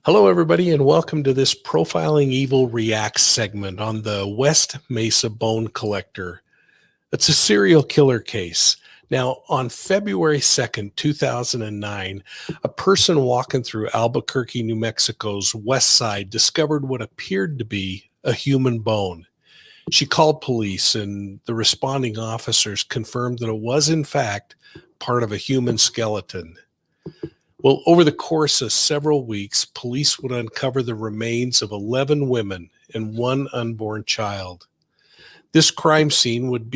Hello, everybody, and welcome to this Profiling Evil Reacts segment on the West Mesa Bone Collector. It's a serial killer case. Now, on February 2nd, 2009, a person walking through Albuquerque, New Mexico's west side discovered what appeared to be a human bone. She called police, and the responding officers confirmed that it was, in fact, part of a human skeleton. Well, over the course of several weeks, police would uncover the remains of 11 women and one unborn child. This crime scene would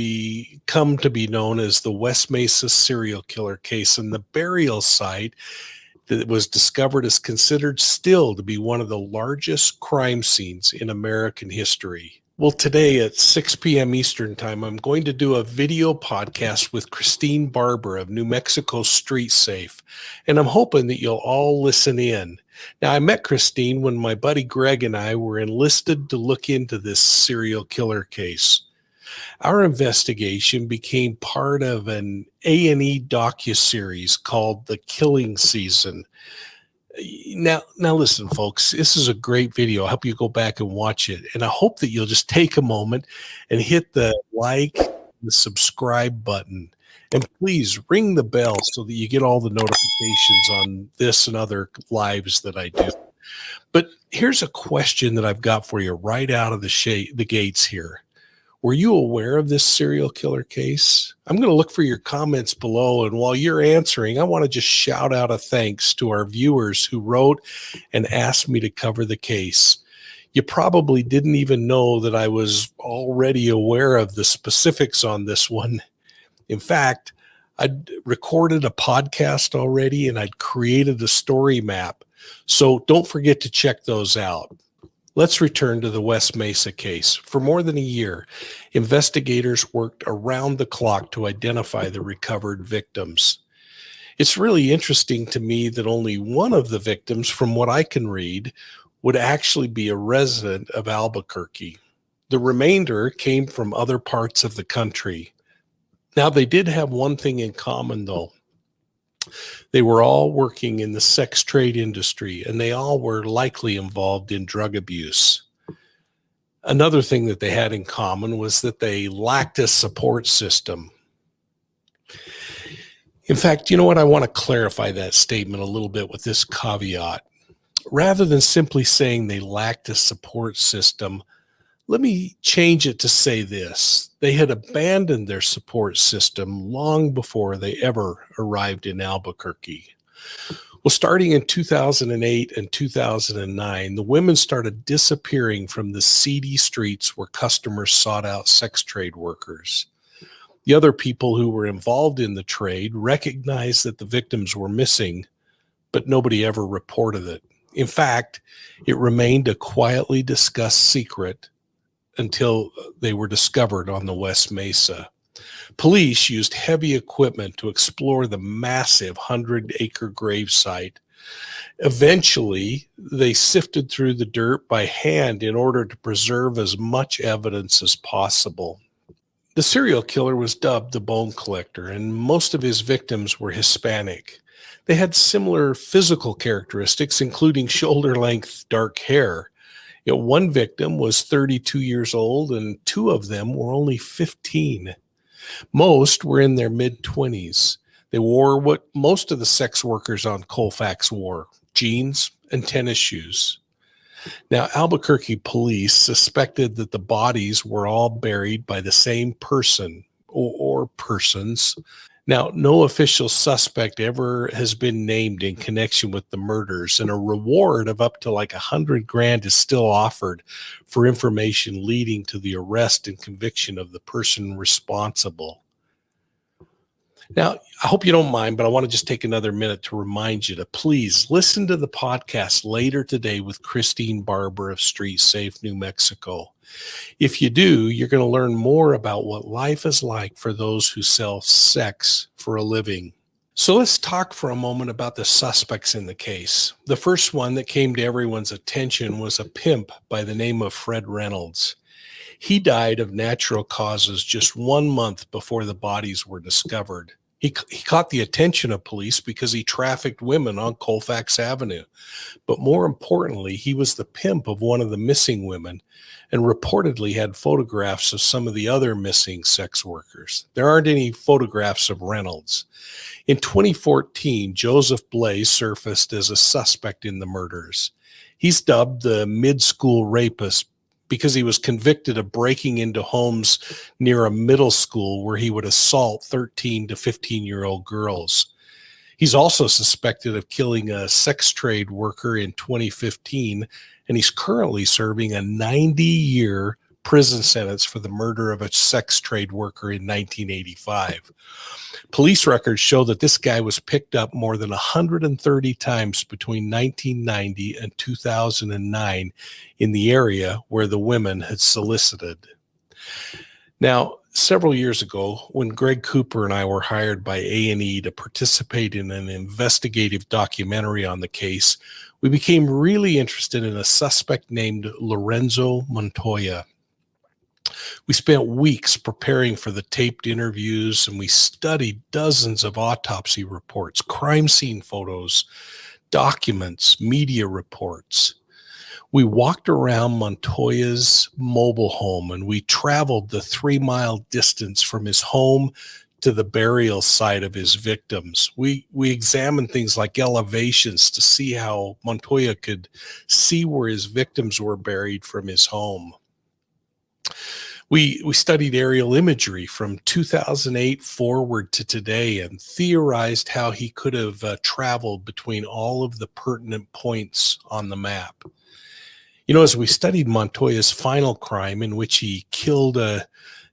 come to be known as the West Mesa serial killer case, and the burial site that was discovered is considered still to be one of the largest crime scenes in American history. Well, today at 6 p.m. Eastern Time, I'm going to do a video podcast with Christine Barber of New Mexico Street Safe, and I'm hoping that you'll all listen in. Now, I met Christine when my buddy Greg and I were enlisted to look into this serial killer case. Our investigation became part of an A&E docuseries called The Killing Season. Now listen, folks, this is a great video. I hope you go back and watch it. And I hope that you'll just take a moment and hit the like, the subscribe button. And please ring the bell so that you get all the notifications on this and other lives that I do. But here's a question that I've got for you right out of the gates here. Were you aware of this serial killer case? I'm going to look for your comments below, and while you're answering, I want to just shout out a thanks to our viewers who wrote and asked me to cover the case. You probably didn't even know that I was already aware of the specifics on this one. In fact, I'd recorded a podcast already, and I'd created a story map. So don't forget to check those out. Let's return to the West Mesa case. For more than a year, investigators worked around the clock to identify the recovered victims. It's really interesting to me that only one of the victims, from what I can read, would actually be a resident of Albuquerque. The remainder came from other parts of the country. Now, they did have one thing in common, though. They were all working in the sex trade industry, and they all were likely involved in drug abuse. Another thing that they had in common was that they lacked a support system. In fact, you know what? I want to clarify that statement a little bit with this caveat. Rather than simply saying they lacked a support system, let me change it to say this. They had abandoned their support system long before they ever arrived in Albuquerque. Well, starting in 2008 and 2009, the women started disappearing from the seedy streets where customers sought out sex trade workers. The other people who were involved in the trade recognized that the victims were missing, but nobody ever reported it. In fact, it remained a quietly discussed secret until they were discovered on the West Mesa. Police used heavy equipment to explore the massive 100-acre gravesite. Eventually, they sifted through the dirt by hand in order to preserve as much evidence as possible. The serial killer was dubbed the Bone Collector, and most of his victims were Hispanic. They had similar physical characteristics, including shoulder-length dark hair. One victim was 32 years old, and two of them were only 15. Most were in their mid-20s. They wore what most of the sex workers on Colfax wore, jeans and tennis shoes. Now, Albuquerque police suspected that the bodies were all buried by the same person or persons. Now, no official suspect ever has been named in connection with the murders, and a reward of up to like $100,000 is still offered for information leading to the arrest and conviction of the person responsible. Now, I hope you don't mind, but I want to just take another minute to remind you to please listen to the podcast later today with Christine Barber of Street Safe, New Mexico. If you do, you're going to learn more about what life is like for those who sell sex for a living. So let's talk for a moment about the suspects in the case. The first one that came to everyone's attention was a pimp by the name of Fred Reynolds. He died of natural causes just 1 month before the bodies were discovered. He caught the attention of police because he trafficked women on Colfax Avenue. But more importantly, he was the pimp of one of the missing women and reportedly had photographs of some of the other missing sex workers. There aren't any photographs of Reynolds. In 2014, Joseph Blay surfaced as a suspect in the murders. He's dubbed the mid-school rapist because he was convicted of breaking into homes near a middle school where he would assault 13 to 15-year-old girls. He's also suspected of killing a sex trade worker in 2015, and he's currently serving a 90-year prison sentence for the murder of a sex trade worker in 1985. Police records show that this guy was picked up more than 130 times between 1990 and 2009 in the area where the women had solicited. Now, several years ago, when Greg Cooper and I were hired by A&E to participate in an investigative documentary on the case, we became really interested in a suspect named Lorenzo Montoya. We spent weeks preparing for the taped interviews, and we studied dozens of autopsy reports, crime scene photos, documents, media reports. We walked around Montoya's mobile home, and we traveled the 3-mile distance from his home to the burial site of his victims. We examined things like elevations to see how Montoya could see where his victims were buried from his home. We studied aerial imagery from 2008 forward to today and theorized how he could have traveled between all of the pertinent points on the map. You know, as we studied Montoya's final crime, in which he killed a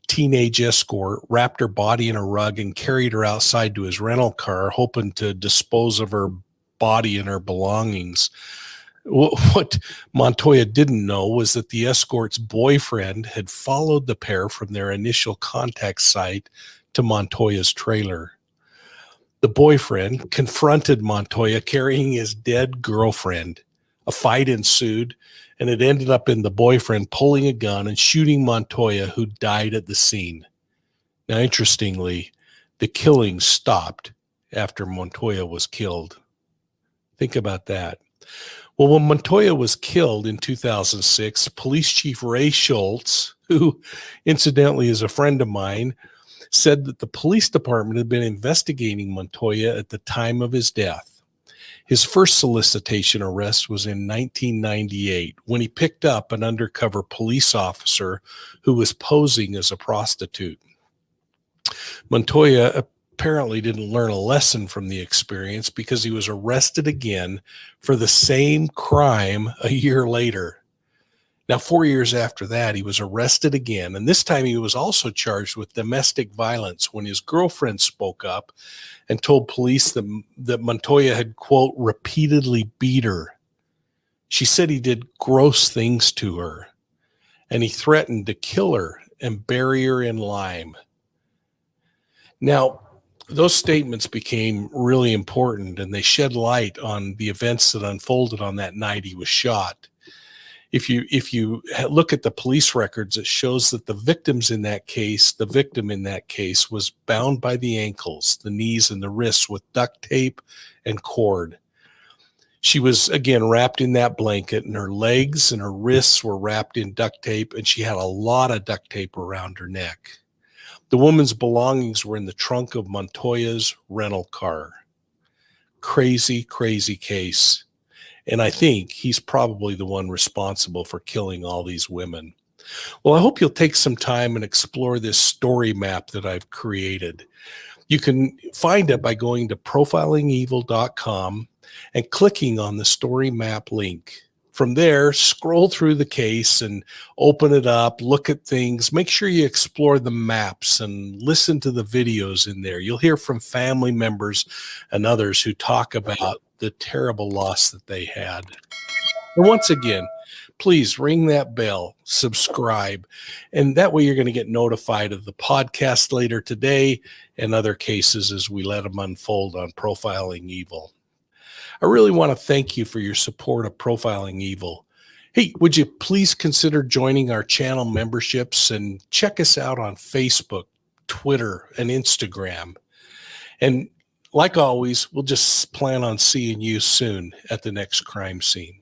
teenage escort, wrapped her body in a rug, and carried her outside to his rental car, hoping to dispose of her body and her belongings, what Montoya didn't know was that the escort's boyfriend had followed the pair from their initial contact site to Montoya's trailer. The boyfriend confronted Montoya carrying his dead girlfriend. A fight ensued, and it ended up in the boyfriend pulling a gun and shooting Montoya, who died at the scene. Now, interestingly, the killing stopped after Montoya was killed. Think about that. Well, when Montoya was killed in 2006, Police Chief Ray Schultz, who incidentally is a friend of mine, said that the police department had been investigating Montoya at the time of his death. His first solicitation arrest was in 1998 when he picked up an undercover police officer who was posing as a prostitute. Montoya apparently didn't learn a lesson from the experience because he was arrested again for the same crime a year later. Now, 4 years after that, he was arrested again, and this time he was also charged with domestic violence when his girlfriend spoke up and told police that Montoya had, quote, repeatedly beat her. She said he did gross things to her, and he threatened to kill her and bury her in lime. Now, those statements became really important, and they shed light on the events that unfolded on that night he was shot. If you look at the police records, it shows that the victim in that case was bound by the ankles, the knees, and the wrists with duct tape and cord. She was, again, wrapped in that blanket, and her legs and her wrists were wrapped in duct tape, and she had a lot of duct tape around her neck. The woman's belongings were in the trunk of Montoya's rental car. Crazy, crazy case. And I think he's probably the one responsible for killing all these women. Well, I hope you'll take some time and explore this story map that I've created. You can find it by going to profilingevil.com and clicking on the story map link. From there, scroll through the case and open it up, look at things, make sure you explore the maps and listen to the videos in there. You'll hear from family members and others who talk about the terrible loss that they had. And once again, please ring that bell, subscribe, and that way you're going to get notified of the podcast later today and other cases as we let them unfold on Profiling Evil. I really want to thank you for your support of Profiling Evil. Hey, would you please consider joining our channel memberships and check us out on Facebook, Twitter, and Instagram. And like always, we'll just plan on seeing you soon at the next crime scene.